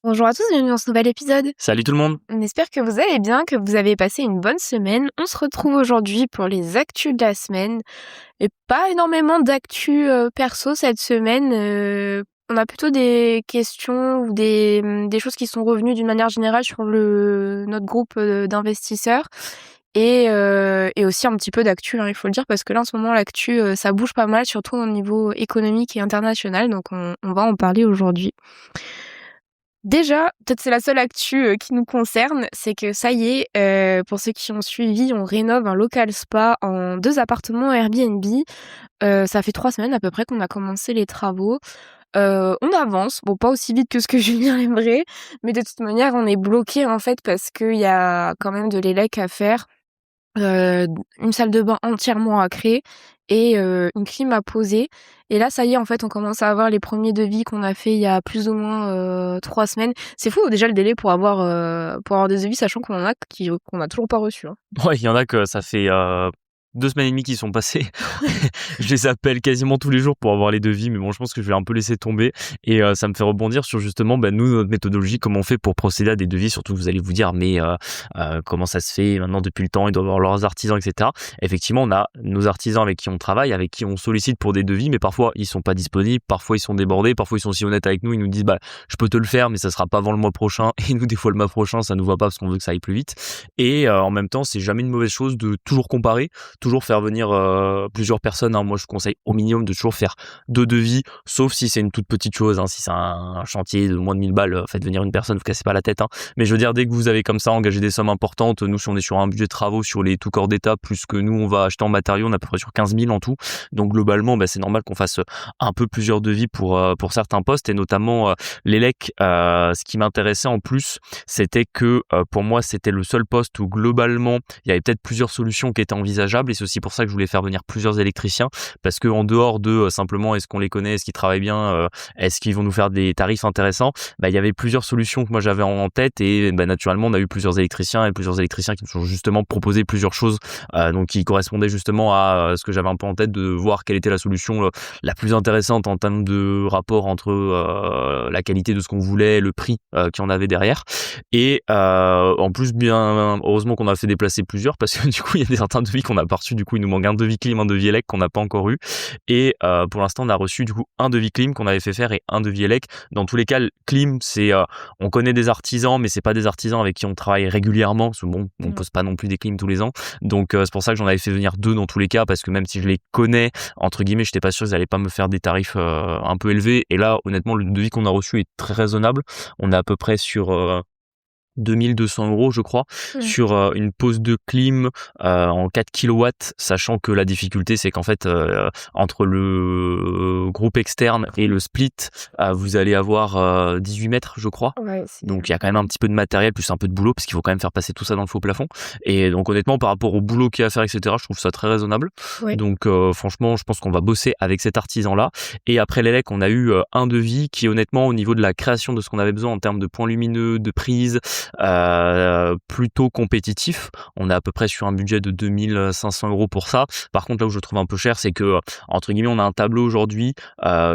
Bonjour à tous, bienvenue dans ce nouvel épisode. Salut tout le monde. On espère que vous allez bien, que vous avez passé une bonne semaine. On se retrouve aujourd'hui pour les actus de la semaine. Et pas énormément d'actus perso cette semaine. On a plutôt des questions ou des choses qui sont revenues d'une manière générale sur notre groupe d'investisseurs. Et aussi un petit peu d'actu, il faut le dire, parce que là en ce moment l'actu ça bouge pas mal, surtout au niveau économique et international. Donc on va en parler aujourd'hui. Déjà, peut-être c'est la seule actu qui nous concerne, c'est que ça y est, pour ceux qui ont suivi, on rénove un local spa en 2 appartements Airbnb. Ça fait 3 semaines à peu près qu'on a commencé les travaux. On avance, bon pas aussi vite que ce que Julien aimerait, mais de toute manière on est bloqué en fait parce qu'il y a quand même de l'élec à faire. Une salle de bain entièrement à créer et une clim à poser. Et là, ça y est, en fait, on commence à avoir les premiers devis qu'on a fait il y a plus ou moins 3 semaines. C'est fou déjà le délai pour avoir des devis, sachant qu'on en a qu'on a toujours pas reçu. Hein. Ouais, il y en a que ça fait 2 semaines et demie qui sont passées. Je les appelle quasiment tous les jours pour avoir les devis, mais bon, je pense que je vais un peu laisser tomber. Et ça me fait rebondir sur justement, nous, notre méthodologie, comment on fait pour procéder à des devis. Surtout, vous allez vous dire, mais comment ça se fait maintenant depuis le temps, ils doivent avoir leurs artisans, etc. Effectivement, on a nos artisans avec qui on travaille, avec qui on sollicite pour des devis, mais parfois, ils sont pas disponibles, parfois, ils sont débordés, parfois, ils sont si honnêtes avec nous, ils nous disent, je peux te le faire, mais ça sera pas avant le mois prochain. Et nous, des fois, le mois prochain, ça nous va pas parce qu'on veut que ça aille plus vite. Et en même temps, c'est jamais une mauvaise chose de toujours comparer, toujours faire venir plusieurs personnes. Moi, je conseille au minimum de toujours faire 2 devis, sauf si c'est une toute petite chose. Si c'est un chantier de moins de 1000 balles, faites venir une personne, vous cassez pas la tête. Mais je veux dire, dès que vous avez comme ça engagé des sommes importantes, nous, si on est sur un budget de travaux sur les tout corps d'état, plus que nous, on va acheter en matériaux, on est à peu près sur 15 000 en tout. Donc, globalement, c'est normal qu'on fasse un peu plusieurs devis pour certains postes, et notamment l'élec. Ce qui m'intéressait en plus, c'était que pour moi, c'était le seul poste où globalement, il y avait peut-être plusieurs solutions qui étaient envisageables, et c'est aussi pour ça que je voulais faire venir plusieurs électriciens, parce que en dehors de simplement est-ce qu'on les connaît, est-ce qu'ils travaillent bien, est-ce qu'ils vont nous faire des tarifs intéressants, il y avait plusieurs solutions que moi j'avais en tête, et naturellement on a eu plusieurs électriciens qui nous ont justement proposé plusieurs choses, donc qui correspondaient justement à ce que j'avais un peu en tête, de voir quelle était la solution la plus intéressante en termes de rapport entre la qualité de ce qu'on voulait, le prix qu'il y en avait derrière. Et en plus, bien heureusement qu'on a fait déplacer plusieurs, parce que du coup il y a certains devis qu'on n'a pas reçus. Du coup il nous manque un devis clim, un devis élec qu'on n'a pas encore eu, et pour l'instant on a reçu du coup un devis clim qu'on avait fait faire et un devis élec. Dans tous les cas, le clim, c'est on connaît des artisans, mais c'est pas des artisans avec qui on travaille régulièrement, parce que on pose pas non plus des clims tous les ans. Donc c'est pour ça que j'en avais fait venir 2 dans tous les cas, parce que même si je les connais entre guillemets, j'étais pas sûr qu'ils allaient pas me faire des tarifs un peu élevés. Et là, honnêtement, le devis qu'on a reçu est très raisonnable. On est à peu près sur 2200 €, je crois, sur une pose de clim en 4 kilowatts, sachant que la difficulté, c'est qu'en fait, entre le groupe externe et le split, vous allez avoir 18 mètres, je crois. Ouais, Donc il y a quand même un petit peu de matériel plus un peu de boulot, parce qu'il faut quand même faire passer tout ça dans le faux plafond. Et donc honnêtement, par rapport au boulot qu'il y a à faire, etc., je trouve ça très raisonnable. Ouais. Donc franchement, je pense qu'on va bosser avec cet artisan-là. Et après l'élec, on a eu un devis qui, honnêtement, au niveau de la création de ce qu'on avait besoin en termes de points lumineux, de prise, plutôt compétitif. On est à peu près sur un budget de 2500 € pour ça. Par contre, là où je trouve un peu cher, c'est que entre guillemets, on a un tableau aujourd'hui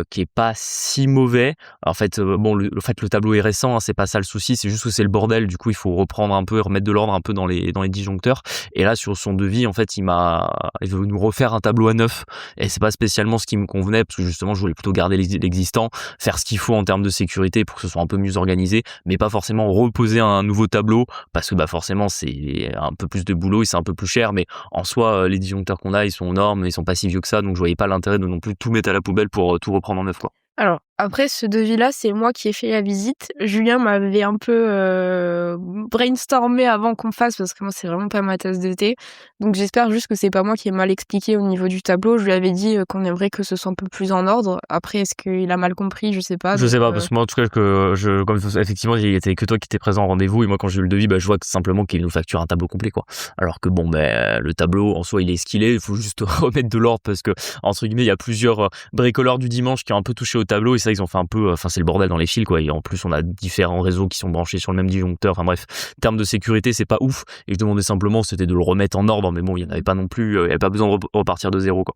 qui est pas si mauvais. En fait, le tableau est récent, c'est pas ça le souci, c'est juste que c'est le bordel. Du coup, il faut reprendre un peu et remettre de l'ordre un peu dans les disjoncteurs. Et là, sur son devis, en fait, il veut nous refaire un tableau à neuf, et c'est pas spécialement ce qui me convenait, parce que justement, je voulais plutôt garder l'existant, faire ce qu'il faut en termes de sécurité pour que ce soit un peu mieux organisé, mais pas forcément reposer un nouveau tableau, parce que forcément c'est un peu plus de boulot et c'est un peu plus cher. Mais en soi, les disjoncteurs qu'on a, ils sont aux normes, ils sont pas si vieux que ça, donc je voyais pas l'intérêt de non plus tout mettre à la poubelle pour tout reprendre en neuf, quoi. Alors, après, ce devis-là, c'est moi qui ai fait la visite. Julien m'avait un peu brainstormé avant qu'on fasse, parce que moi, c'est vraiment pas ma tasse de thé. Donc, j'espère juste que c'est pas moi qui ai mal expliqué au niveau du tableau. Je lui avais dit qu'on aimerait que ce soit un peu plus en ordre. Après, est-ce qu'il a mal compris? Je sais pas. Je sais pas, parce que moi, en tout cas, comme effectivement, il y avait que toi qui étais présent au rendez-vous, et moi, quand j'ai eu le devis, je vois que simplement qu'il nous facture un tableau complet, quoi. Alors que le tableau, en soi, il est ce qu'il est. Il faut juste remettre de l'ordre, parce que, entre guillemets, il y a plusieurs bricoleurs du dimanche qui ont un peu touché au tableau, et ça, ça, ils ont fait un peu, enfin c'est le bordel dans les fils quoi. Et en plus, on a différents réseaux qui sont branchés sur le même disjoncteur. Enfin bref, en termes de sécurité, c'est pas ouf. Et je demandais simplement, c'était de le remettre en ordre, mais bon, il y en avait pas non plus, il y avait pas besoin de repartir de zéro quoi.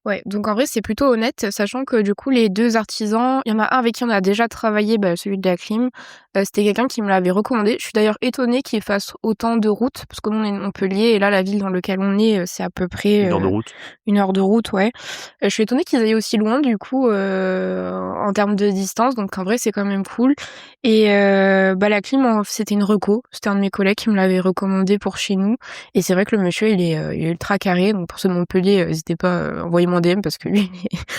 Ouais, donc en vrai, c'est plutôt honnête, sachant que du coup, les 2 artisans, il y en a un avec qui on a déjà travaillé, celui de la clim. C'était quelqu'un qui me l'avait recommandé. Je suis d'ailleurs étonnée qu'il fasse autant de route, parce que nous, on est de Montpellier, et là, la ville dans laquelle on est, c'est à peu près 1 heure de route. 1 heure de route, ouais. Je suis étonnée qu'ils aillent aussi loin, du coup, en termes de distance, donc en vrai, c'est quand même cool. Et la clim, c'était une reco. C'était un de mes collègues qui me l'avait recommandé pour chez nous. Et c'est vrai que le monsieur, il est ultra carré. Donc pour ceux de Montpellier, n'hésitez pas, envoyez-moi un DM parce que lui,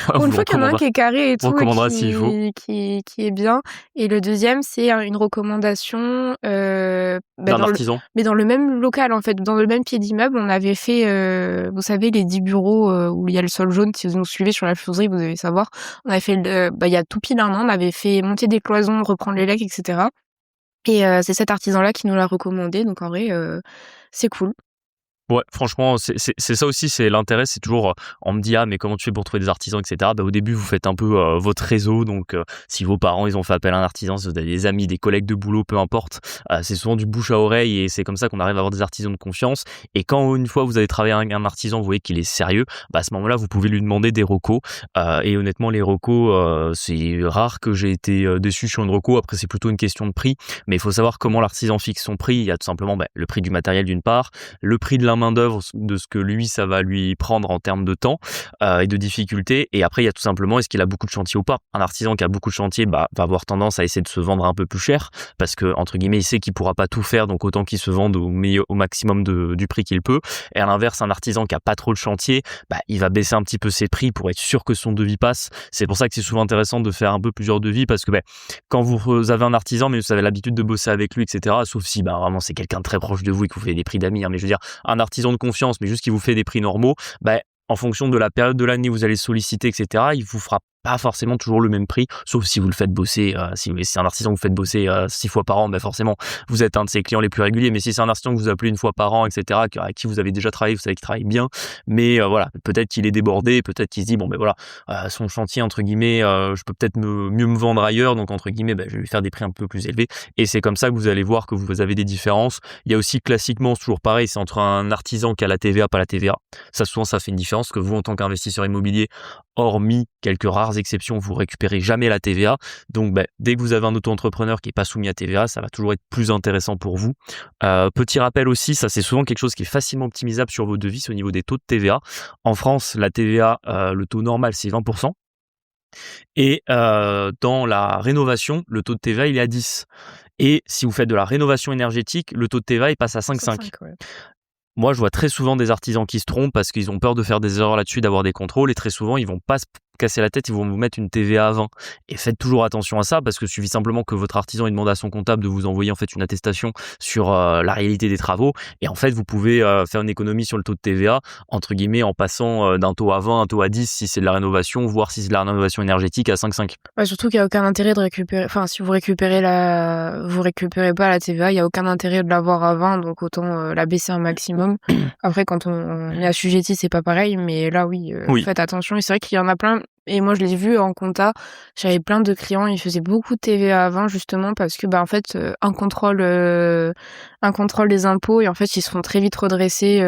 pour une fois qu'il y en a un qui est carré et On tout, et recommandera s'il faut. qui est bien. Et le deuxième, c'est une recommandation D'un artisan. mais dans le même local, en fait, dans le même pied d'immeuble. On avait fait, vous savez, les 10 bureaux où il y a le sol jaune. Si vous nous suivez sur la fleuserie, vous devez savoir. On avait fait, il y a tout pile 1 an, on avait fait monter des cloisons, reprendre les legs, etc. Et c'est cet artisan-là qui nous l'a recommandé. Donc en vrai, c'est cool. Ouais, franchement, c'est ça aussi, c'est l'intérêt, c'est toujours, on me dit: «Ah mais comment tu fais pour trouver des artisans?» et cetera. Au début, vous faites un peu, votre réseau, donc si vos parents, ils ont fait appel à un artisan, si vous avez des amis, des collègues de boulot, peu importe, c'est souvent du bouche à oreille et c'est comme ça qu'on arrive à avoir des artisans de confiance. Et quand une fois vous avez travaillé avec un artisan, vous voyez qu'il est sérieux, à ce moment-là, vous pouvez lui demander des recos. Et honnêtement, les recos, c'est rare que j'ai été, déçu sur une reco. Après, c'est plutôt une question de prix, mais il faut savoir comment l'artisan fixe son prix. Il y a tout simplement, le prix du matériel d'une part, le prix de la main-d'œuvre, de ce que lui, ça va lui prendre en termes de temps et de difficulté. Et après, il y a tout simplement, est-ce qu'il a beaucoup de chantiers ou pas. Un artisan qui a beaucoup de chantiers va avoir tendance à essayer de se vendre un peu plus cher parce que, entre guillemets, il sait qu'il pourra pas tout faire, donc autant qu'il se vende au maximum du prix qu'il peut. Et à l'inverse, un artisan qui a pas trop de chantiers, il va baisser un petit peu ses prix pour être sûr que son devis passe. C'est pour ça que c'est souvent intéressant de faire un peu plusieurs devis parce que quand vous avez un artisan, mais vous avez l'habitude de bosser avec lui, etc., sauf si vraiment c'est quelqu'un de très proche de vous et que vous faites des prix d'amis, mais je veux dire, un artisan de confiance, mais juste qui vous fait des prix normaux, en fonction de la période de l'année où vous allez solliciter, etc., il vous fera pas forcément toujours le même prix, sauf si vous le faites bosser, si c'est un artisan que vous faites bosser 6 fois par an, forcément, vous êtes un de ses clients les plus réguliers. Mais si c'est un artisan que vous appelez 1 fois par an, etc., avec qui vous avez déjà travaillé, vous savez qu'il travaille bien, mais voilà, peut-être qu'il est débordé, peut-être qu'il se dit, son chantier, entre guillemets, je peux peut-être mieux me vendre ailleurs, donc entre guillemets, je vais lui faire des prix un peu plus élevés. Et c'est comme ça que vous allez voir que vous avez des différences. Il y a aussi, classiquement, c'est toujours pareil, c'est entre un artisan qui a la TVA, pas la TVA. Ça, souvent, ça fait une différence, que vous, en tant qu'investisseur immobilier, hormis quelques rares exceptions, vous récupérez jamais la TVA. Donc, dès que vous avez un auto-entrepreneur qui est pas soumis à TVA, ça va toujours être plus intéressant pour vous. Petit rappel aussi, ça c'est souvent quelque chose qui est facilement optimisable sur vos devis, c'est au niveau des taux de TVA. En France, la TVA, le taux normal, c'est 20%. Et dans la rénovation, le taux de TVA, il est à 10. Et si vous faites de la rénovation énergétique, le taux de TVA, il passe à 5,5. Ouais. Moi, je vois très souvent des artisans qui se trompent parce qu'ils ont peur de faire des erreurs là-dessus, d'avoir des contrôles. Et très souvent, ils vont pas se casser la tête, ils vont vous mettre une TVA à 20. Et faites toujours attention à ça parce que suffit simplement que votre artisan il demande à son comptable de vous envoyer en fait une attestation sur la réalité des travaux. Et en fait, vous pouvez faire une économie sur le taux de TVA, entre guillemets, en passant d'un taux à 20, un taux à 10 si c'est de la rénovation, voire si c'est de la rénovation énergétique à 5,5. Surtout qu'il n'y a aucun intérêt de récupérer, enfin, si vous récupérez vous récupérez pas la TVA, il n'y a aucun intérêt de l'avoir à 20, donc autant la baisser un maximum. Après, quand on est assujetti, c'est pas pareil, mais là, oui. Faites attention. Et c'est vrai qu'il y en a plein. Et moi, je l'ai vu en compta. J'avais plein de clients, ils faisaient beaucoup de TVA avant, justement, parce que, en fait, un contrôle des impôts, et en fait, ils se font très vite redresser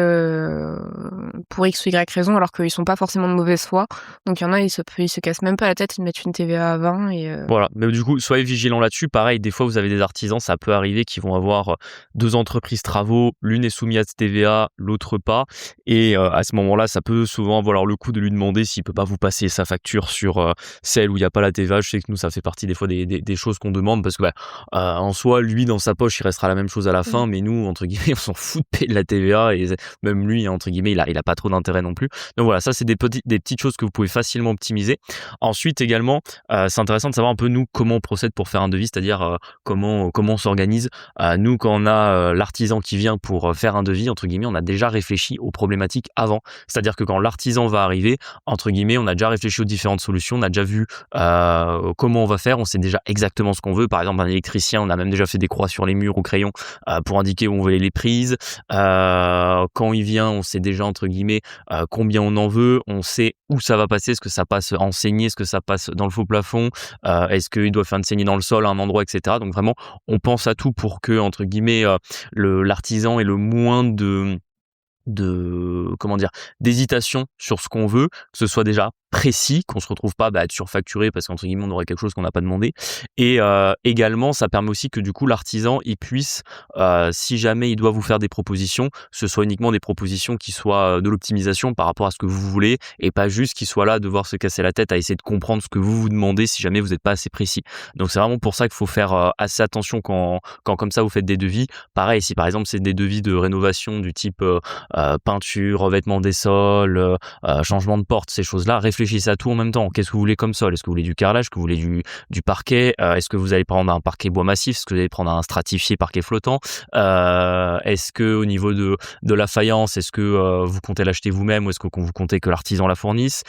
pour X ou Y raison, alors qu'ils sont pas forcément de mauvaise foi. Donc, il y en a, ils se cassent même pas la tête, ils mettent une TVA à 20 et Voilà. Mais du coup, soyez vigilants là-dessus. Pareil, des fois, vous avez des artisans, ça peut arriver qui vont avoir 2 entreprises travaux, l'une est soumise à TVA, l'autre pas. Et à ce moment-là, ça peut souvent valoir le coup de lui demander s'il peut pas vous passer sa facture sur celle où il n'y a pas la TVA. Je sais que nous, ça fait partie des fois des choses qu'on demande parce que en soi, lui, dans sa poche, il restera la même chose à la fin, mais nous, entre guillemets, on s'en fout de payer de la TVA et même lui, entre guillemets, il a pas trop d'intérêt non plus. Donc voilà, ça, c'est des petites choses que vous pouvez facilement optimiser. Ensuite, également, c'est intéressant de savoir un peu, nous, comment on procède pour faire un devis, c'est-à-dire comment on s'organise. Nous, quand on a l'artisan qui vient pour faire un devis, entre guillemets, on a déjà réfléchi aux problématiques avant. C'est-à-dire que quand l'artisan va arriver, entre guillemets, on a déjà réfléchi aux différentes solutions, on a déjà vu comment on va faire, on sait déjà exactement ce qu'on veut. Par exemple, un électricien, on a même déjà fait des croix sur les murs au crayon pour indiquer où on veut les prises. Quand il vient, on sait déjà entre guillemets combien on en veut, on sait où ça va passer, est-ce que ça passe en saignée, est-ce que ça passe dans le faux plafond, est-ce qu'il doit faire une saignée dans le sol à un endroit, etc. Donc vraiment, on pense à tout pour que entre guillemets l'artisan ait le moins de comment dire, d'hésitation sur ce qu'on veut, que ce soit déjà précis, qu'on se retrouve pas à être surfacturé parce qu'entre guillemets on aurait quelque chose qu'on n'a pas demandé, et également ça permet aussi que du coup l'artisan il puisse si jamais il doit vous faire des propositions, ce soit uniquement des propositions qui soient de l'optimisation par rapport à ce que vous voulez et pas juste qu'il soit là devoir se casser la tête à essayer de comprendre ce que vous vous demandez si jamais vous n'êtes pas assez précis. Donc c'est vraiment pour ça qu'il faut faire assez attention quand comme ça vous faites des devis. Pareil, si par exemple c'est des devis de rénovation du type peinture, revêtement des sols, changement de porte, ces choses-là, réfléchissez à tout en même temps. Qu'est-ce que vous voulez comme sol? Est-ce que vous voulez du carrelage? Est-ce que vous voulez du parquet? Est-ce que vous allez prendre un parquet bois massif? Est-ce que vous allez prendre un stratifié parquet flottant? Est-ce que au niveau de la faïence, est-ce que vous comptez l'acheter vous-même ou est-ce que vous comptez que l'artisan la fournisse?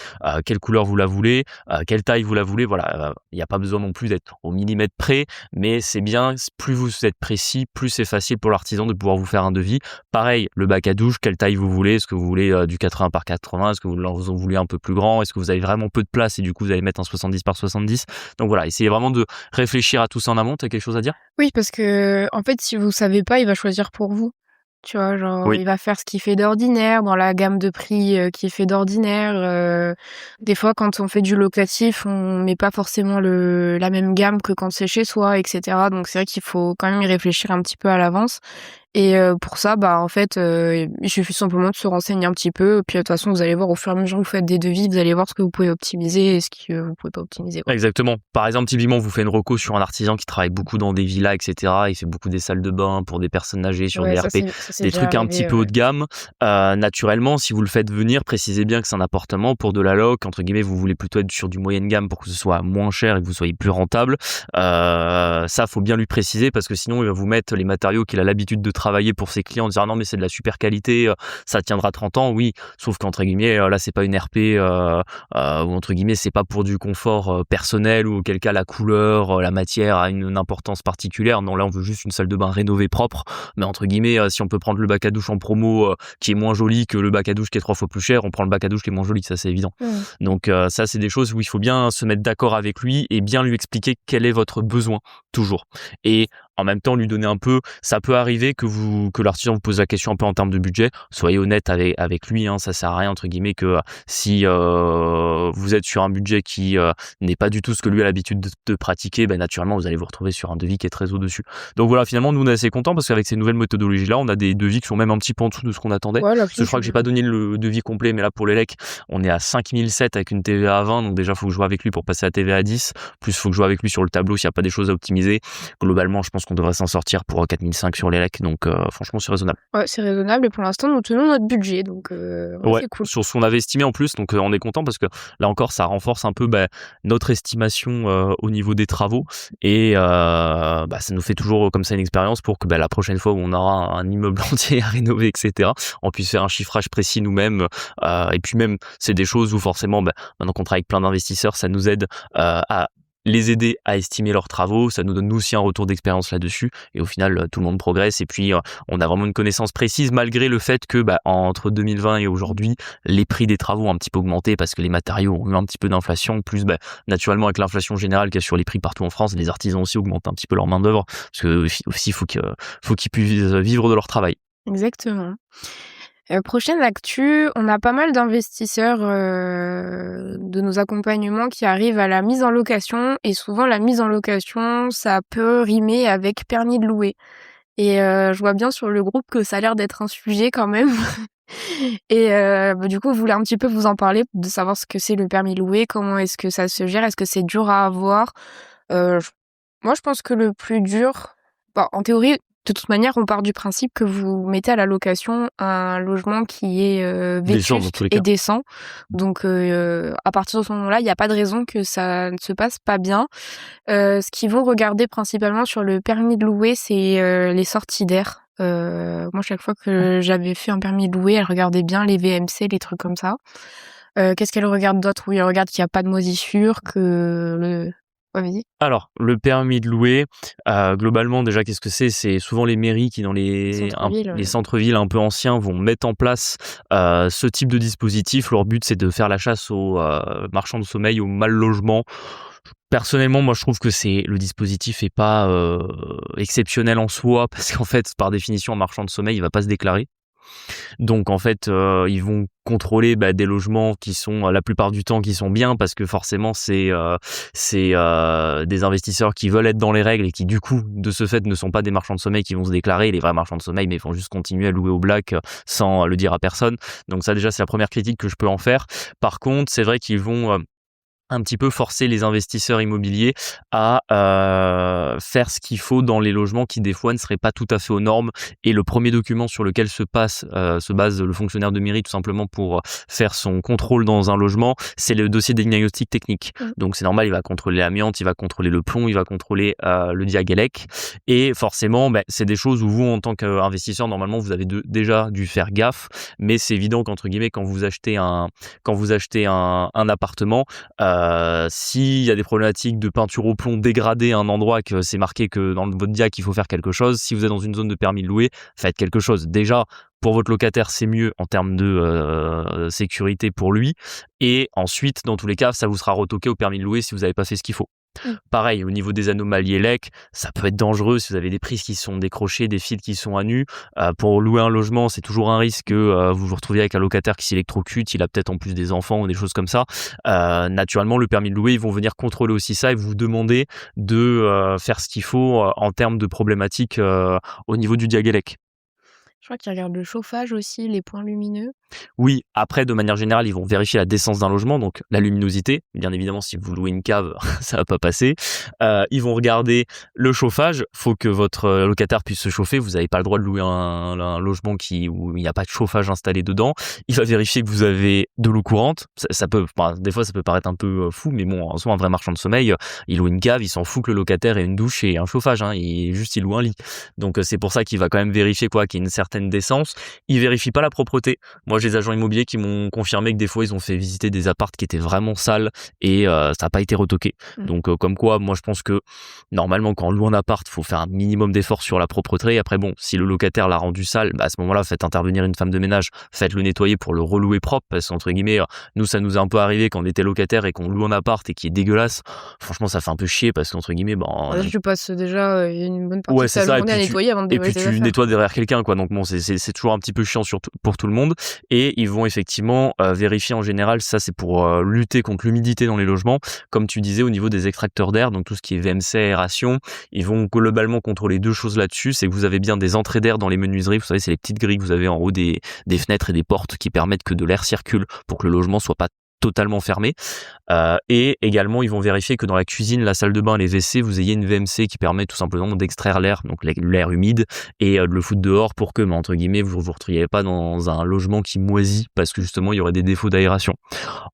Quelle couleur vous la voulez? Quelle taille vous la voulez? Voilà, il n'y a pas besoin non plus d'être au millimètre près, mais c'est bien, plus vous êtes précis, plus c'est facile pour l'artisan de pouvoir vous faire un devis. Pareil, le bac à douche, quelle taille vous voulez? Est-ce que vous voulez du 80 par 80? Est-ce que vous en voulez un peu plus grand? Est-ce que vous avez vraiment peu de place et du coup vous allez mettre un 70 par 70? Donc voilà, essayez vraiment de réfléchir à tout ça en amont. T'as quelque chose à dire? Oui, parce que en fait, si vous savez pas, il va choisir pour vous. Tu vois, genre, Oui. il va faire ce qu'il fait d'ordinaire, dans la gamme de prix qu'il fait d'ordinaire. Des fois, quand on fait du locatif, on met pas forcément la même gamme que quand c'est chez soi, etc. Donc c'est vrai qu'il faut quand même y réfléchir un petit peu à l'avance. Et pour ça, en fait, il suffit simplement de se renseigner un petit peu. Puis de toute façon, vous allez voir au fur et à mesure que vous faites des devis, vous allez voir ce que vous pouvez optimiser et ce que vous pouvez pas optimiser, quoi. Exactement. Par exemple, typiquement, vous faites une reco sur un artisan qui travaille beaucoup dans des villas, etc. Il fait beaucoup des salles de bain pour des personnes âgées sur Ouais, des ça RP, c'est des déjà trucs un petit arrivé, peu haut ouais. de gamme. Naturellement, si vous le faites venir, précisez bien que c'est un appartement pour de la loc. Entre guillemets, vous voulez plutôt être sur du moyenne gamme pour que ce soit moins cher et que vous soyez plus rentable. Ça, faut bien lui préciser parce que sinon, il va vous mettre les matériaux qu'il a l'habitude de travailler pour ses clients en disant ah non, mais c'est de la super qualité, ça tiendra 30 ans. Oui, sauf qu'entre guillemets, là, c'est pas une RP ou entre guillemets c'est pas pour du confort personnel ou auquel cas la couleur, la matière a une importance particulière. Non, là on veut juste une salle de bain rénovée propre, mais entre guillemets si on peut prendre le bac à douche en promo qui est moins joli que le bac à douche qui est 3 fois plus cher, on prend le bac à douche qui est moins joli, ça c'est évident. Donc ça c'est des choses où il faut bien se mettre d'accord avec lui et bien lui expliquer quel est votre besoin toujours. Et en même temps lui donner un peu, ça peut arriver que l'artisan vous pose la question un peu en termes de budget, soyez honnête avec lui, hein, ça sert à rien entre guillemets que si vous êtes sur un budget qui n'est pas du tout ce que lui a l'habitude de pratiquer, naturellement vous allez vous retrouver sur un devis qui est très au-dessus. Donc voilà, finalement nous on est assez contents parce qu'avec ces nouvelles méthodologies là, on a des devis qui sont même un petit peu en dessous de ce qu'on attendait. Ouais, Parce que je crois que j'ai pas donné le devis complet, mais là pour l'élec, on est à 5007 avec une TVA à 20, donc déjà faut que je joue avec lui pour passer à TVA à 10, plus faut que je joue avec lui sur le tableau s'il n'y a pas des choses à optimiser. Globalement, je pense qu'on devrait s'en sortir pour 4005 sur l'élec, donc franchement c'est raisonnable. Ouais, c'est raisonnable et pour l'instant, nous tenons notre budget, donc Ouais, c'est cool. sur ce qu'on avait estimé en plus, donc on est content parce que là encore ça renforce un peu notre estimation au niveau des travaux et ça nous fait toujours comme ça une expérience pour que la prochaine fois où on aura un immeuble entier à rénover, etc., on puisse faire un chiffrage précis nous-mêmes et puis même c'est des choses où forcément maintenant qu'on travaille avec plein d'investisseurs, ça nous aide à les aider à estimer leurs travaux, ça nous donne nous aussi un retour d'expérience là-dessus et au final tout le monde progresse et puis on a vraiment une connaissance précise malgré le fait que entre 2020 et aujourd'hui les prix des travaux ont un petit peu augmenté parce que les matériaux ont eu un petit peu d'inflation, plus naturellement avec l'inflation générale qu'il y a sur les prix partout en France, les artisans aussi augmentent un petit peu leur main d'œuvre parce que aussi faut qu'ils puissent vivre de leur travail. Exactement. Prochaine actu, on a pas mal d'investisseurs de nos accompagnements qui arrivent à la mise en location et souvent la mise en location, ça peut rimer avec permis de louer. Et je vois bien sur le groupe que ça a l'air d'être un sujet quand même. Et du coup, je voulais un petit peu vous en parler, de savoir ce que c'est le permis de louer, comment est-ce que ça se gère, est-ce que c'est dur à avoir? Moi, je pense que le plus dur, en théorie, de toute manière, on part du principe que vous mettez à la location un logement qui est Décent dans vétuste tous les et cas. décent. Donc, à partir de ce moment-là, il n'y a pas de raison que ça ne se passe pas bien. Ce qu'ils vont regarder principalement sur le permis de louer, c'est les sorties d'air. Moi, chaque fois que j'avais fait un permis de louer, elle regardait bien les VMC, les trucs comme ça. Qu'est-ce qu'elle regarde d'autre? Oui, elle regarde qu'il y a pas de moisissure, que le ouais, vas-y. Alors, le permis de louer, globalement, déjà, qu'est-ce que c'est? C'est souvent les mairies qui, dans Centre-ville, les centres-villes un peu anciens, vont mettre en place ce type de dispositif. Leur but, c'est de faire la chasse aux marchands de sommeil, au mal logement. Personnellement, moi, je trouve que le dispositif est pas exceptionnel en soi, parce qu'en fait, par définition, un marchand de sommeil, il va pas se déclarer. Donc en fait, ils vont contrôler des logements qui sont la plupart du temps qui sont bien parce que forcément c'est des investisseurs qui veulent être dans les règles et qui du coup de ce fait ne sont pas des marchands de sommeil qui vont se déclarer, les vrais marchands de sommeil, mais ils vont juste continuer à louer au black sans le dire à personne. Donc ça déjà c'est la première critique que je peux en faire. Par contre, c'est vrai qu'ils vont un petit peu forcer les investisseurs immobiliers à faire ce qu'il faut dans les logements qui des fois ne seraient pas tout à fait aux normes. Et le premier document sur lequel se base le fonctionnaire de mairie tout simplement pour faire son contrôle dans un logement, c'est le dossier des diagnostics techniques. Donc c'est normal, il va contrôler l'amiante, il va contrôler le plomb, il va contrôler le diagalec. Et forcément, c'est des choses où vous, en tant qu'investisseur, normalement, vous avez déjà dû faire gaffe. Mais c'est évident qu'entre guillemets, quand vous achetez un appartement, s'il y a des problématiques de peinture au plomb dégradée à un endroit, que c'est marqué que dans votre diag il faut faire quelque chose, si vous êtes dans une zone de permis de louer, faites quelque chose. Déjà, pour votre locataire, c'est mieux en termes de sécurité pour lui. Et ensuite, dans tous les cas, ça vous sera retoqué au permis de louer si vous n'avez pas fait ce qu'il faut. Pareil, au niveau des anomalies élec, ça peut être dangereux si vous avez des prises qui sont décrochées, des fils qui sont à nu. Pour louer un logement, c'est toujours un risque que vous vous retrouviez avec un locataire qui s'électrocute, il a peut-être en plus des enfants ou des choses comme ça. Naturellement, le permis de louer, ils vont venir contrôler aussi ça et vous demander de faire ce qu'il faut en termes de problématiques au niveau du diagalec. Je crois qu'ils regardent le chauffage aussi, les points lumineux. Oui, après, de manière générale, ils vont vérifier la décence d'un logement, donc la luminosité. Bien évidemment, si vous louez une cave, ça va pas passer. Ils vont regarder le chauffage. Faut que votre locataire puisse se chauffer. Vous n'avez pas le droit de louer un logement où il n'y a pas de chauffage installé dedans. Il va vérifier que vous avez de l'eau courante. Des fois, ça peut paraître un peu fou, mais bon, en soi, un vrai marchand de sommeil, il loue une cave, il s'en fout que le locataire ait une douche et un chauffage. Il loue un lit. Donc, c'est pour ça qu'il va quand même vérifier qu'il y ait une certaine décence. Il vérifie pas la propreté. Moi, j'ai des agents immobiliers qui m'ont confirmé que des fois, ils ont fait visiter des appartes qui étaient vraiment sales et ça n'a pas été retoqué. Donc, comme quoi, moi, je pense que normalement, quand on loue un appart, il faut faire un minimum d'efforts sur la propreté. Et après, bon, si le locataire l'a rendu sale, à ce moment-là, faites intervenir une femme de ménage, faites-le nettoyer pour le relouer propre. Parce qu'entre guillemets, nous, ça nous est un peu arrivé quand on était locataire et qu'on loue un appart et qui est dégueulasse. Franchement, ça fait un peu chier parce qu'entre guillemets, Tu passes déjà une bonne partie ouais, de c'est ta ça. journée à nettoyer avant de Et puis déposer tes tu affaires. nettoies derrière quelqu'un, quoi. Donc bon, c'est toujours un petit peu chiant pour tout le monde. Et ils vont effectivement vérifier en général, ça c'est pour lutter contre l'humidité dans les logements. Comme tu disais, au niveau des extracteurs d'air, donc tout ce qui est VMC, aération, ils vont globalement contrôler deux choses là-dessus. C'est que vous avez bien des entrées d'air dans les menuiseries. Vous savez, c'est les petites grilles que vous avez en haut des fenêtres et des portes qui permettent que de l'air circule pour que le logement soit pas totalement fermé. Et également, ils vont vérifier que dans la cuisine, la salle de bain, les WC, vous ayez une VMC qui permet tout simplement d'extraire l'air, donc l'air humide, et de le foutre dehors pour que, entre guillemets, vous vous retrouviez pas dans un logement qui moisit parce que justement, il y aurait des défauts d'aération.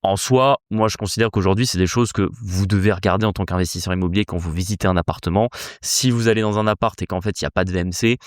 En soi, moi, je considère qu'aujourd'hui, c'est des choses que vous devez regarder en tant qu'investisseur immobilier quand vous visitez un appartement. Si vous allez dans un appart et qu'en fait, il n'y a pas de VMC,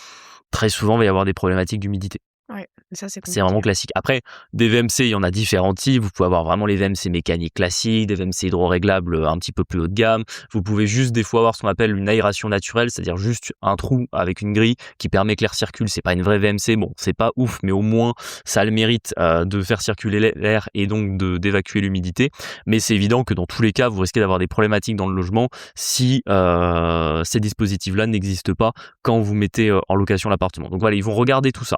très souvent, il va y avoir des problématiques d'humidité. Ouais, ça c'est C'est vraiment classique. Après, des VMC, il y en a différents types. Vous pouvez avoir vraiment les VMC mécaniques classiques, des VMC hydro-réglables un petit peu plus haut de gamme. Vous pouvez juste des fois avoir ce qu'on appelle une aération naturelle, c'est-à-dire juste un trou avec une grille qui permet que l'air circule. C'est pas une vraie VMC, bon, c'est pas ouf, mais au moins ça a le mérite de faire circuler l'air et donc d'évacuer l'humidité. Mais c'est évident que dans tous les cas, vous risquez d'avoir des problématiques dans le logement si ces dispositifs-là n'existent pas quand vous mettez en location l'appartement. Donc voilà, ils vont regarder tout ça.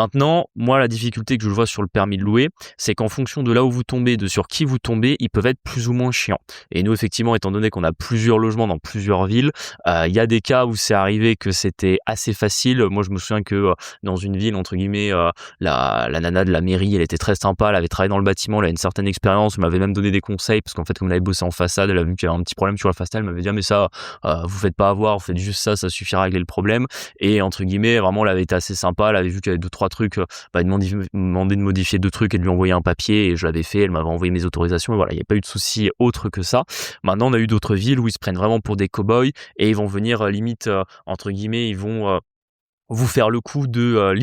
Maintenant, moi, la difficulté que je vois sur le permis de louer, c'est qu'en fonction de là où vous tombez, de sur qui vous tombez, ils peuvent être plus ou moins chiants. Et nous, effectivement, étant donné qu'on a plusieurs logements dans plusieurs villes, il y a des cas où c'est arrivé que c'était assez facile. Moi, je me souviens que dans une ville, entre guillemets, la nana de la mairie, elle était très sympa, elle avait travaillé dans le bâtiment, elle a une certaine expérience, elle m'avait même donné des conseils, parce qu'en fait, comme elle avait bossé en façade, elle a vu qu'il y avait un petit problème sur la façade, elle m'avait dit, ah, mais ça, vous faites pas avoir, vous faites juste ça, ça suffira à régler le problème. Et entre guillemets, vraiment, elle avait été assez sympa, elle avait vu qu'il y avait 2-3 trucs, demandé de modifier 2 trucs et de lui envoyer un papier, et je l'avais fait, elle m'avait envoyé mes autorisations, et voilà, il n'y a pas eu de souci autre que ça. Maintenant, on a eu d'autres villes où ils se prennent vraiment pour des cow-boys, et ils vont venir limite, entre guillemets, ils vont vous faire le coup de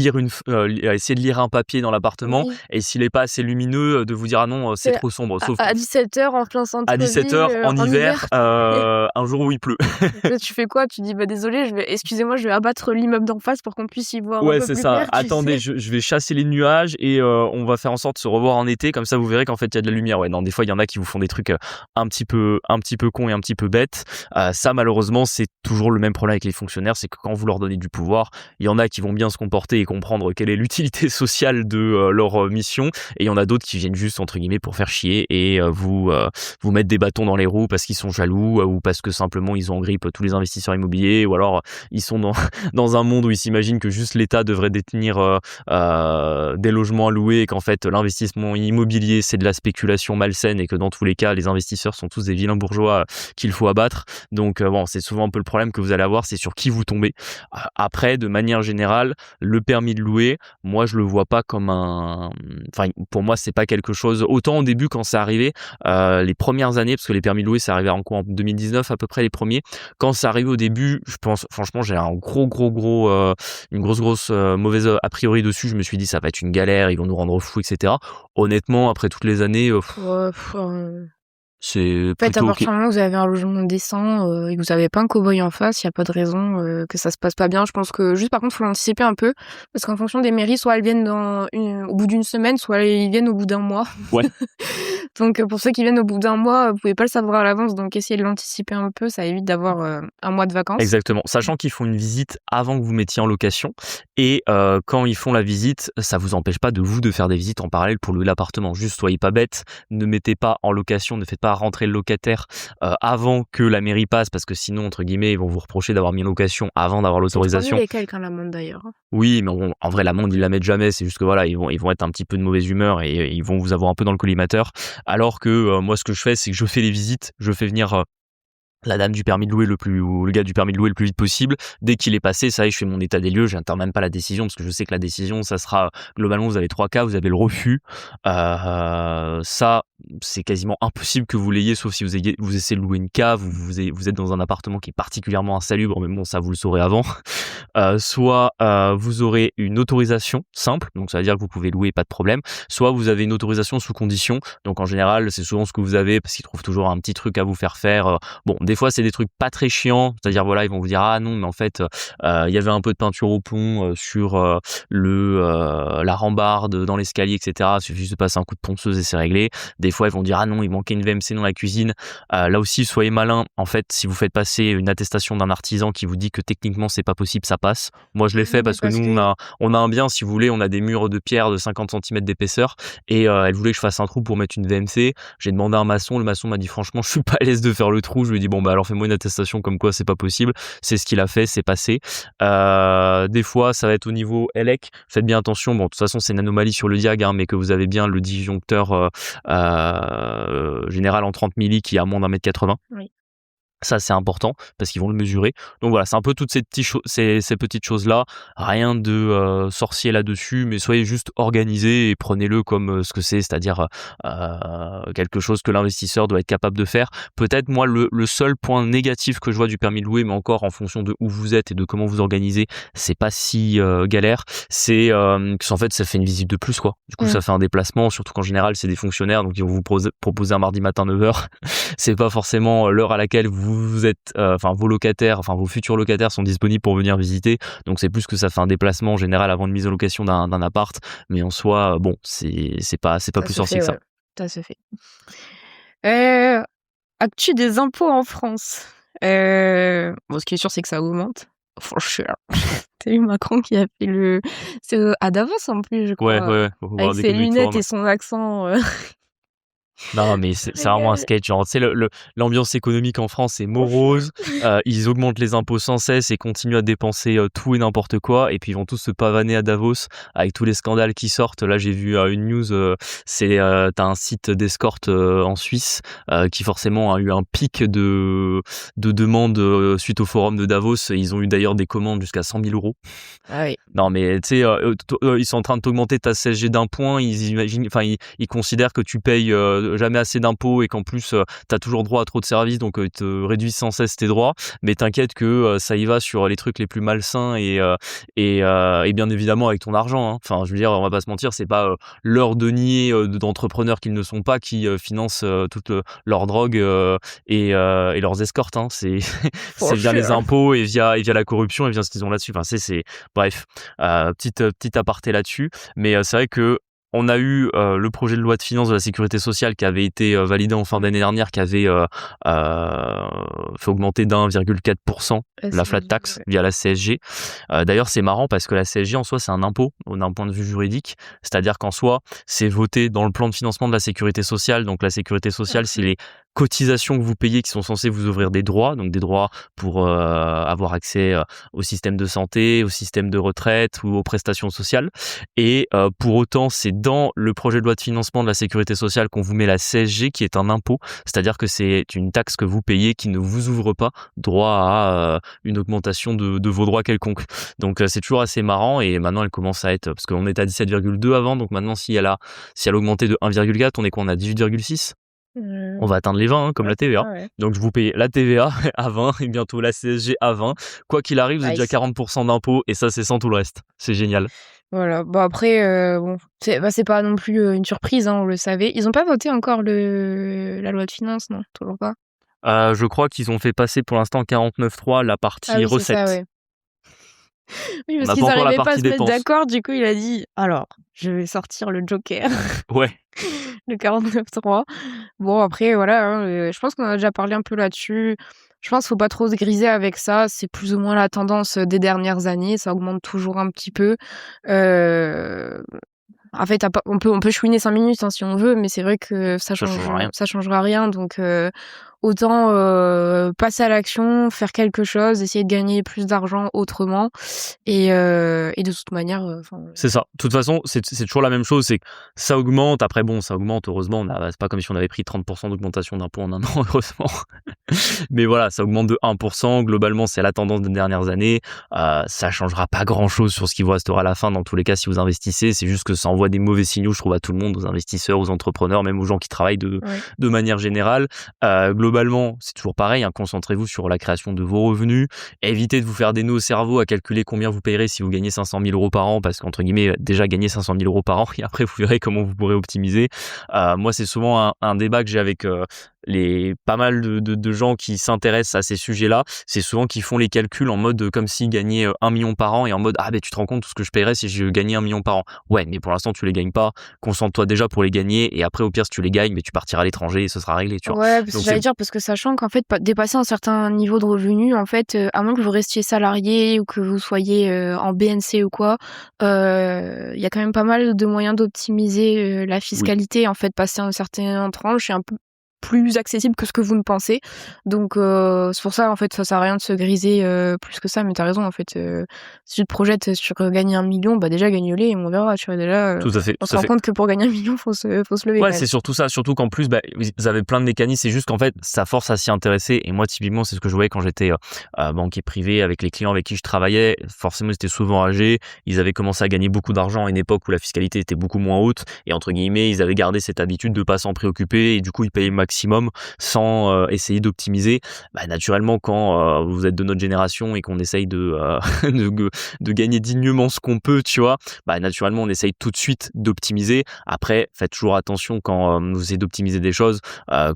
essayer de lire un papier dans l'appartement, Oui. et s'il est pas assez lumineux, de vous dire ah non, c'est C'est trop sombre. Sauf à 17h en plein à 17h centre-ville, en en hiver, hiver. un jour où il pleut. Là, tu fais quoi? Tu dis: «Bah, désolé, excusez-moi, je vais abattre l'immeuble d'en face pour qu'on puisse y voir un Ouais, peu c'est plus ça. clair», tu Attendez, sais? je vais chasser les nuages et on va faire en sorte de se revoir en été, comme ça vous verrez qu'en fait il y a de la lumière. Ouais, non, des fois il y en a qui vous font des trucs un petit peu cons et un petit peu bêtes. Ça malheureusement c'est toujours le même problème avec les fonctionnaires, c'est que quand vous leur donnez du pouvoir, il y en a qui vont bien se comporter et comprendre quelle est l'utilité sociale de leur mission, et il y en a d'autres qui viennent juste entre guillemets pour faire chier et vous mettre des bâtons dans les roues parce qu'ils sont jaloux ou parce que simplement ils ont en grippe tous les investisseurs immobiliers, ou alors ils sont dans un monde où ils s'imaginent que juste l'État devrait détenir des logements à louer, et qu'en fait l'investissement immobilier c'est de la spéculation malsaine, et que dans tous les cas les investisseurs sont tous des vilains bourgeois qu'il faut abattre. Donc bon, c'est souvent un peu le problème que vous allez avoir, c'est sur qui vous tombez. Après, de manière générale, le permis de louer, moi je le vois pas comme enfin pour moi c'est pas quelque chose, autant au début quand c'est arrivé, les premières années, parce que les permis de louer c'est arrivé en 2019 à peu près les premiers. Quand c'est arrivé au début, je pense franchement j'ai un une grosse mauvaise a priori dessus. Je me suis dit ça va être une galère, ils vont nous rendre fous, etc. Honnêtement, après toutes les années, Ouais, c'est en fait, à plutôt ok. partir du moment où vous avez un logement décent, et que vous avez pas un cow-boy en face, il y a pas de raison, que ça se passe pas bien. Je pense que juste par contre, faut l'anticiper un peu parce qu'en fonction des mairies, soit elles viennent au bout d'une semaine, soit ils viennent au bout d'un mois. Ouais. Donc pour ceux qui viennent au bout d'un mois, vous pouvez pas le savoir à l'avance, donc essayez de l'anticiper un peu, ça évite d'avoir, un mois de vacances. Exactement, sachant qu'ils font une visite avant que vous mettiez en location, et quand ils font la visite, ça vous empêche pas de faire des visites en parallèle pour louer l'appartement. Juste soyez pas bêtes, ne mettez pas en location, ne faites pas rentrer le locataire avant que la mairie passe, parce que sinon entre guillemets ils vont vous reprocher d'avoir mis en location avant d'avoir C'est 3 000 l'autorisation. et quelques, hein, l'amende d'ailleurs, hein. Oui, mais en vrai l'amende ils la mettent jamais, c'est juste que voilà, ils vont être un petit peu de mauvaise humeur et ils vont vous avoir un peu dans le collimateur. Alors que moi ce que je fais, c'est que je fais les visites, je fais venir la dame du permis de louer ou le gars du permis de louer le plus vite possible. Dès qu'il est passé, ça y est, je fais mon état des lieux, j'attends même pas la décision, parce que je sais que la décision, ça sera, globalement, vous avez 3 cas, vous avez le refus. Ça, c'est quasiment impossible que vous l'ayez, sauf si vous essayez de louer une cave, ou vous êtes dans un appartement qui est particulièrement insalubre, mais bon, ça vous le saurez avant. Soit vous aurez une autorisation simple, donc ça veut dire que vous pouvez louer, pas de problème. Soit vous avez une autorisation sous condition, donc en général, c'est souvent ce que vous avez, parce qu'ils trouvent toujours un petit truc à vous faire faire. Bon, des fois, c'est des trucs pas très chiants, c'est-à-dire, voilà, ils vont vous dire, ah non, mais en fait, il y avait un peu de peinture au plomb sur la rambarde dans l'escalier, etc. Il suffit juste de passer un coup de ponceuse et c'est réglé. Des fois, ils vont dire, ah non, il manquait une VMC dans la cuisine. Là aussi, soyez malin. En fait, si vous faites passer une attestation d'un artisan qui vous dit que techniquement, c'est pas possible, ça passe. Moi, je l'ai fait parce que nous, on a un bien, si vous voulez, on a des murs de pierre de 50 cm d'épaisseur, et elle voulait que je fasse un trou pour mettre une VMC. J'ai demandé à un maçon, le maçon m'a dit, franchement, je suis pas à l'aise de faire le trou. Je lui ai dit, bon, bah alors fais-moi une attestation comme quoi c'est pas possible. C'est ce qu'il a fait, c'est passé. Des fois, ça va être au niveau ELEC. Faites bien attention. Bon, de toute façon, c'est une anomalie sur le diag, hein, mais que vous avez bien le disjoncteur général en 30 milli qui a moins d'1,80 m. Oui. Ça, c'est important parce qu'ils vont le mesurer. Donc voilà, c'est un peu toutes ces petites choses-là. Rien de sorcier là-dessus, mais soyez juste organisés et prenez-le comme ce que c'est, c'est-à-dire quelque chose que l'investisseur doit être capable de faire. Peut-être, moi, le seul point négatif que je vois du permis de louer, mais encore en fonction de où vous êtes et de comment vous organisez, c'est pas si galère. C'est qu'en fait, ça fait une visite de plus, quoi. Du coup, ça fait un déplacement, surtout qu'en général, c'est des fonctionnaires, donc ils vont vous proposer un mardi matin 9h. C'est pas forcément l'heure à laquelle vous êtes, vos futurs locataires sont disponibles pour venir visiter. Donc c'est plus que ça fait un déplacement en général avant une mise en location d'un appart. Mais en soi, bon, c'est pas plus sorcier que ça. Ça se fait. Actu des impôts en France. Bon, ce qui est sûr, c'est que ça augmente. For sure. T'as eu Macron qui a fait c'est à Davos en plus, je crois. Ouais. Avec ses lunettes et son accent. Non, mais c'est vraiment un sketch. Genre, tu sais, l'ambiance économique en France est morose. Ils augmentent les impôts sans cesse et continuent à dépenser tout et n'importe quoi. Et puis, ils vont tous se pavaner à Davos avec tous les scandales qui sortent. Là, j'ai vu une news. T'as un site d'escorte en Suisse qui forcément a eu un pic de demandes suite au forum de Davos. Ils ont eu d'ailleurs des commandes jusqu'à 100 000 €. Ah oui. Non, mais tu sais, ils sont en train de t'augmenter ta CSG d'1 point. Ils considèrent que tu payes jamais assez d'impôts et qu'en plus t'as toujours droit à trop de services, donc ils te réduisent sans cesse tes droits. Mais t'inquiète que ça y va sur les trucs les plus malsains et bien évidemment avec ton argent, hein. Enfin, je veux dire, on va pas se mentir, c'est pas leurs deniers d'entrepreneurs qu'ils ne sont pas qui financent toute leur drogue et leurs escortes, hein. C'est For c'est via les sure. impôts et via la corruption et via ce qu'ils ont là-dessus. Enfin, c'est bref, petite aparté là-dessus. Mais c'est vrai que on a eu le projet de loi de finances de la sécurité sociale qui avait été validé en fin d'année dernière, qui avait fait augmenter d'1,4% la flat tax via la CSG. D'ailleurs, c'est marrant parce que la CSG en soi, c'est un impôt d'un point de vue juridique. C'est-à-dire qu'en soi, c'est voté dans le plan de financement de la sécurité sociale. Donc la sécurité sociale, c'est les cotisations que vous payez qui sont censées vous ouvrir des droits, donc des droits pour avoir accès au système de santé, au système de retraite ou aux prestations sociales. Et pour autant, c'est dans le projet de loi de financement de la sécurité sociale qu'on vous met la CSG, qui est un impôt, c'est-à-dire que c'est une taxe que vous payez qui ne vous ouvre pas droit à une augmentation de vos droits quelconques. Donc c'est toujours assez marrant et maintenant elle commence à être, parce qu'on était à 17,2 avant, donc maintenant si elle a augmenté de 1,4, on est quoi, on a 18,6. On va atteindre les 20, hein, comme la TVA. Ouais. Donc, vous payez la TVA à 20 et bientôt la CSG à 20. Quoi qu'il arrive, vous avez déjà Nice. 40% d'impôts et ça, c'est sans tout le reste. C'est génial. Voilà. Bon, après, bon, c'est pas non plus une surprise, hein, on le savait. Ils ont pas voté encore la loi de finances, non? Toujours pas? Je crois qu'ils ont fait passer pour l'instant 49.3 la Ah partie oui, c'est ça, recettes. ouais. Oui, On parce n'a qu'ils pas encore la arrivaient pas à partie se mettre dépenses. d'accord, du coup, il a dit: «Alors, je vais sortir le joker, Ouais, le 49.3». Bon, après, voilà, hein, je pense qu'on en a déjà parlé un peu là-dessus. Je pense qu'il faut pas trop se griser avec ça. C'est plus ou moins la tendance des dernières années. Ça augmente toujours un petit peu. Heu En fait, on peut chouiner 5 minutes, hein, si on veut, mais c'est vrai que ça change rien. ça changera rien. Donc, autant passer à l'action, faire quelque chose, essayer de gagner plus d'argent autrement. Et de toute manière, C'est ça. De toute façon, c'est toujours la même chose. C'est que ça augmente. Après, bon, ça augmente. Heureusement, c'est pas comme si on avait pris 30% d'augmentation d'impôts en un an, heureusement. Mais voilà, ça augmente de 1%. Globalement, c'est la tendance des dernières années. Ça changera pas grand-chose sur ce qui vous restera à la fin. Dans tous les cas, si vous investissez, c'est juste que ça envoie des mauvais signaux, je trouve, à tout le monde, aux investisseurs, aux entrepreneurs, même aux gens qui travaillent ouais. de manière générale. Globalement, c'est toujours pareil, hein, concentrez-vous sur la création de vos revenus. Évitez de vous faire des nœuds au cerveau à calculer combien vous payerez si vous gagnez 500 000 euros par an, parce qu'entre guillemets, déjà gagner 500 000 euros par an, et après vous verrez comment vous pourrez optimiser. Moi, c'est souvent un débat que j'ai avec pas mal de gens qui s'intéressent à ces sujets-là. C'est souvent qu'ils font les calculs en mode comme s'ils gagnaient 1 million par an et en mode ah ben tu te rends compte tout ce que je paierais si je gagnais 1 million par an. Ouais, mais pour l'instant tu les gagnes pas. Concentre-toi déjà pour les gagner et après au pire si tu les gagnes, mais tu partiras à l'étranger et ce sera réglé, tu vois. Ouais, parce que Donc j'allais dire, parce que sachant qu'en fait, dépasser un certain niveau de revenu, en fait, à moins que vous restiez salarié ou que vous soyez en BNC ou quoi, il y a quand même pas mal de moyens d'optimiser la oui, fiscalité. En fait, passer un certain tranche est un peu plus accessible que ce que vous ne pensez. Donc, c'est pour ça, en fait, ça sert à rien de se griser plus que ça. Mais t'as raison, en fait. Si tu te projettes sur gagner 1 million, bah déjà, gagne-les et on verra. Tu vois, déjà, tout à fait, on tout se à rend fait. compte que pour gagner 1 million, faut se lever quand Ouais, même. c'est surtout ça, surtout qu'en plus, vous avez plein de mécanismes. C'est juste qu'en fait, ça force à s'y intéresser. Et moi, typiquement, c'est ce que je voyais quand j'étais banquier privé avec les clients avec qui je travaillais. Forcément, ils étaient souvent âgés. Ils avaient commencé à gagner beaucoup d'argent à une époque où la fiscalité était beaucoup moins haute. Et entre guillemets, ils avaient gardé cette habitude de pas s'en préoccuper. Et du coup, ils payaient le maximum sans essayer d'optimiser. Naturellement, quand vous êtes de notre génération et qu'on essaye de gagner dignement ce qu'on peut, tu vois, naturellement, on essaye tout de suite d'optimiser. Après, faites toujours attention quand vous essayez d'optimiser des choses.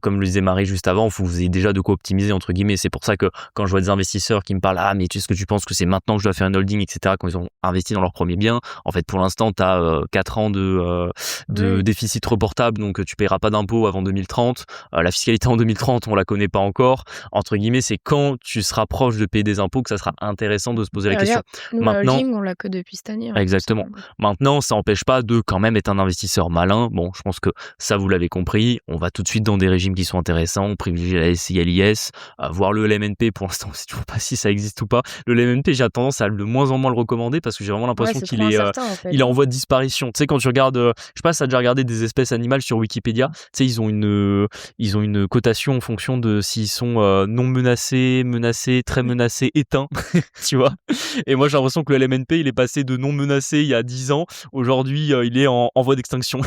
Comme le disait Marie juste avant, il faut que vous ayez déjà de quoi optimiser, entre guillemets. C'est pour ça que quand je vois des investisseurs qui me parlent « Ah, mais est-ce que tu penses que c'est maintenant que je dois faire une holding, etc. » quand ils ont investi dans leur premier bien, en fait, pour l'instant, tu as 4 ans de Oui. déficit reportable, donc tu paieras pas d'impôts avant 2030. La fiscalité en 2030, on la connaît pas encore. Entre guillemets, c'est quand tu seras proche de payer des impôts que ça sera intéressant de se poser la Et question. regarde, nous, la Maintenant, holding, on l'a que depuis cette année, en plus, exactement. Maintenant, ça n'empêche pas de quand même être un investisseur malin. Bon, je pense que ça, vous l'avez compris. On va tout de suite dans des régimes qui sont intéressants. On privilégie la SCI, l'IS, voir le LMNP. Pour l'instant, on sait toujours pas si ça existe ou pas. Le LMNP, j'ai tendance à de moins en moins le recommander parce que j'ai vraiment Ouais, l'impression c'est qu'il trop est, incertain, en fait. il est en voie de disparition. Tu sais, quand tu regardes, je sais pas si t'as déjà regardé des espèces animales sur Wikipédia. Tu sais, ils ont une cotation en fonction de s'ils sont non menacés, menacés, très menacés, éteints, tu vois. Et moi, j'ai l'impression que le LMNP, il est passé de non menacé il y a 10 ans. Aujourd'hui, il est en voie d'extinction.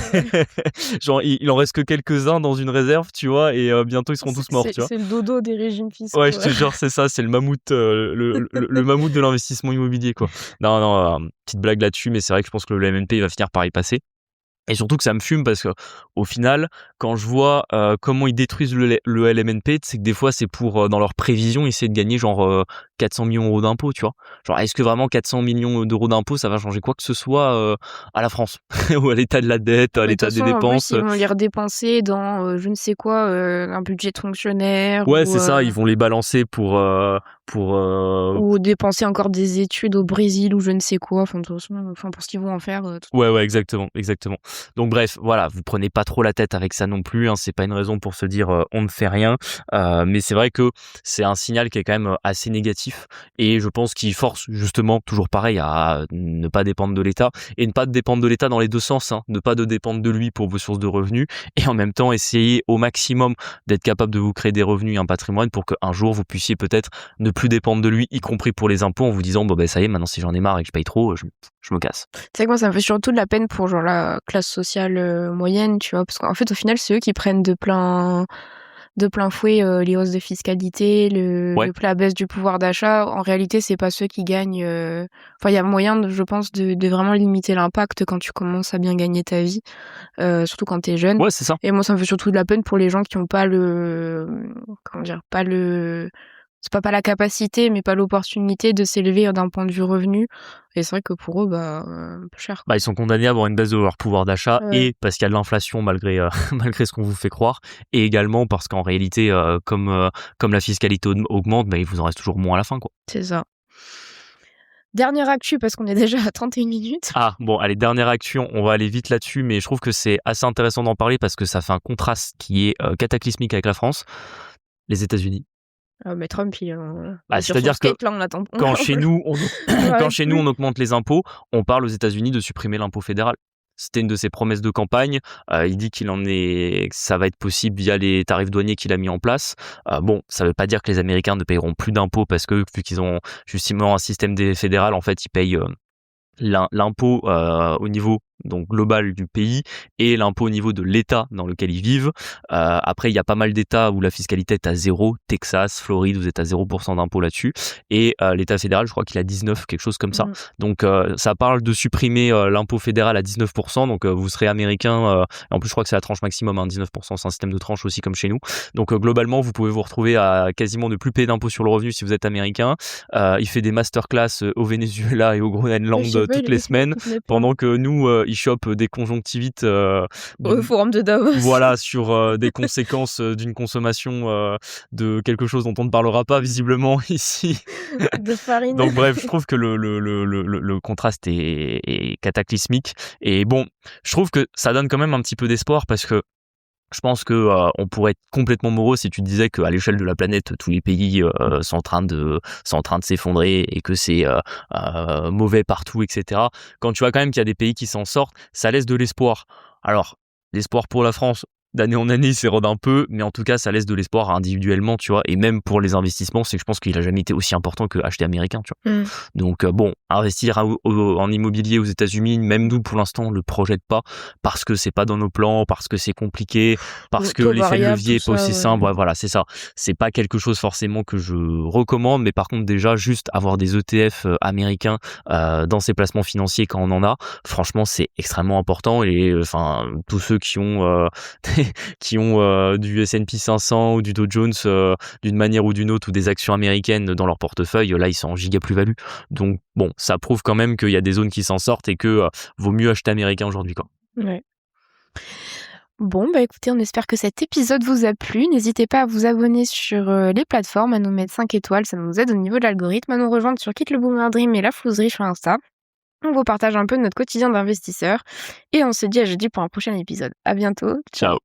Genre, il en reste que quelques-uns dans une réserve, tu vois, et bientôt ils seront tous morts, tu vois. C'est le dodo des régimes fiscaux. Ouais, je te jure, c'est ça, c'est le mammouth, le mammouth de l'investissement immobilier, quoi. Non, non, petite blague là-dessus, mais c'est vrai que je pense que le LMNP, il va finir par y passer. Et surtout que ça me fume parce que au final, quand je vois comment ils détruisent le LMNP, c'est que des fois c'est pour dans leurs prévisions essayer de gagner genre 400 millions d'euros d'impôts, tu vois. Genre est-ce que vraiment 400 millions d'euros d'impôts ça va changer quoi que ce soit à la France ou à l'état de la dette, à Mais de toute l'état des façon, en plus, dépenses. ils vont les redépenser dans je ne sais quoi, un budget de fonctionnaire Ouais, c'est ça, ils vont les balancer pour ou dépenser encore des études au Brésil ou je ne sais quoi. Enfin, de toute façon, pour ce qu'ils vont en faire. Ouais, exactement. Donc bref, voilà, vous prenez pas trop la tête avec ça non plus, hein, c'est pas une raison pour se dire on ne fait rien, mais c'est vrai que c'est un signal qui est quand même assez négatif et je pense qu'il force justement, toujours pareil, à ne pas dépendre de l'État et ne pas dépendre de l'État dans les deux sens, hein, ne pas de dépendre de lui pour vos sources de revenus et en même temps essayer au maximum d'être capable de vous créer des revenus et un patrimoine pour qu'un jour vous puissiez peut-être ne plus dépendre de lui, y compris pour les impôts en vous disant bon ben ça y est, maintenant si j'en ai marre et que je paye trop, je me casse. C'est que moi, ça me fait surtout de la peine pour genre la classe sociale moyenne, tu vois, parce qu'en fait, au final, c'est eux qui prennent de plein fouet les hausses de fiscalité, Ouais. la baisse du pouvoir d'achat. En réalité, c'est pas ceux qui gagnent. Enfin, il y a moyen, je pense, de vraiment limiter l'impact quand tu commences à bien gagner ta vie, surtout quand t'es jeune. Ouais, c'est ça. Et moi, ça me fait surtout de la peine pour les gens qui ont pas c'est pas la capacité, mais pas l'opportunité de s'élever d'un point de vue revenu. Et c'est vrai que pour eux, un peu cher. Ils sont condamnés à avoir une baisse de leur pouvoir d'achat Ouais. et parce qu'il y a de l'inflation malgré malgré ce qu'on vous fait croire et également parce qu'en réalité comme la fiscalité augmente, il vous en reste toujours moins à la fin, quoi. C'est ça. Dernière actu, parce qu'on est déjà à 31 minutes. Ah bon, allez, dernière action, on va aller vite là-dessus, mais je trouve que c'est assez intéressant d'en parler parce que ça fait un contraste qui est cataclysmique avec la France, les États-Unis. Mais Trump, il c'est-à-dire que là, on attend. quand chez nous Ouais, on augmente les impôts, on parle aux États-Unis de supprimer l'impôt fédéral. C'était une de ses promesses de campagne. Il dit que ça va être possible via les tarifs douaniers qu'il a mis en place. Bon, ça veut pas dire que les Américains ne paieront plus d'impôts parce que vu qu'ils ont justement un système fédéral, en fait, ils payent l'impôt au niveau donc global du pays et l'impôt au niveau de l'État dans lequel ils vivent. Après, il y a pas mal d'États où la fiscalité est à 0. Texas, Floride, vous êtes à 0% d'impôt là-dessus. Et l'État fédéral, je crois qu'il a 19, quelque chose comme ça. Donc, ça parle de supprimer l'impôt fédéral à 19%. Donc, vous serez américain. En plus, je crois que c'est la tranche maximum, 19%. C'est un système de tranche aussi comme chez nous. Donc, globalement, vous pouvez vous retrouver à quasiment ne plus payer d'impôt sur le revenu si vous êtes américain. Il fait des masterclass au Venezuela et au Groenland toutes les semaines, pendant que nous, il chope des conjonctivites au forum de Davos. Voilà, sur des conséquences d'une consommation de quelque chose dont on ne parlera pas visiblement ici. De farine. Donc bref, je trouve que le contraste est cataclysmique. Et bon, je trouve que ça donne quand même un petit peu d'espoir parce que je pense que on pourrait être complètement morose si tu disais qu'à l'échelle de la planète, tous les pays sont en train de s'effondrer et que c'est mauvais partout, etc. Quand tu vois quand même qu'il y a des pays qui s'en sortent, ça laisse de l'espoir. Alors, l'espoir pour la France, d'année en année, il s'érode un peu, mais en tout cas, ça laisse de l'espoir individuellement, tu vois. Et même pour les investissements, c'est que je pense qu'il a jamais été aussi important que acheter américain, tu vois. Donc bon, investir en immobilier aux États-Unis, même nous pour l'instant, on le projette pas parce que c'est pas dans nos plans, parce que c'est compliqué, parce que l'effet de levier est pas aussi simple. Ouais, voilà, c'est ça. C'est pas quelque chose forcément que je recommande, mais par contre déjà juste avoir des ETF américains dans ses placements financiers quand on en a, franchement, c'est extrêmement important. Et enfin, tous ceux qui ont du S&P 500 ou du Dow Jones d'une manière ou d'une autre ou des actions américaines dans leur portefeuille, là ils sont en giga plus-value. Donc bon, ça prouve quand même qu'il y a des zones qui s'en sortent et que vaut mieux acheter américain aujourd'hui, quoi. Ouais. Bon, écoutez, on espère que cet épisode vous a plu. N'hésitez pas à vous abonner sur les plateformes, à nous mettre 5 étoiles, ça nous aide au niveau de l'algorithme, à nous rejoindre sur Quitte le Boomer Dream et la Flouserie sur Insta. On vous partage un peu notre quotidien d'investisseur et on se dit à jeudi pour un prochain épisode. À bientôt. Ciao.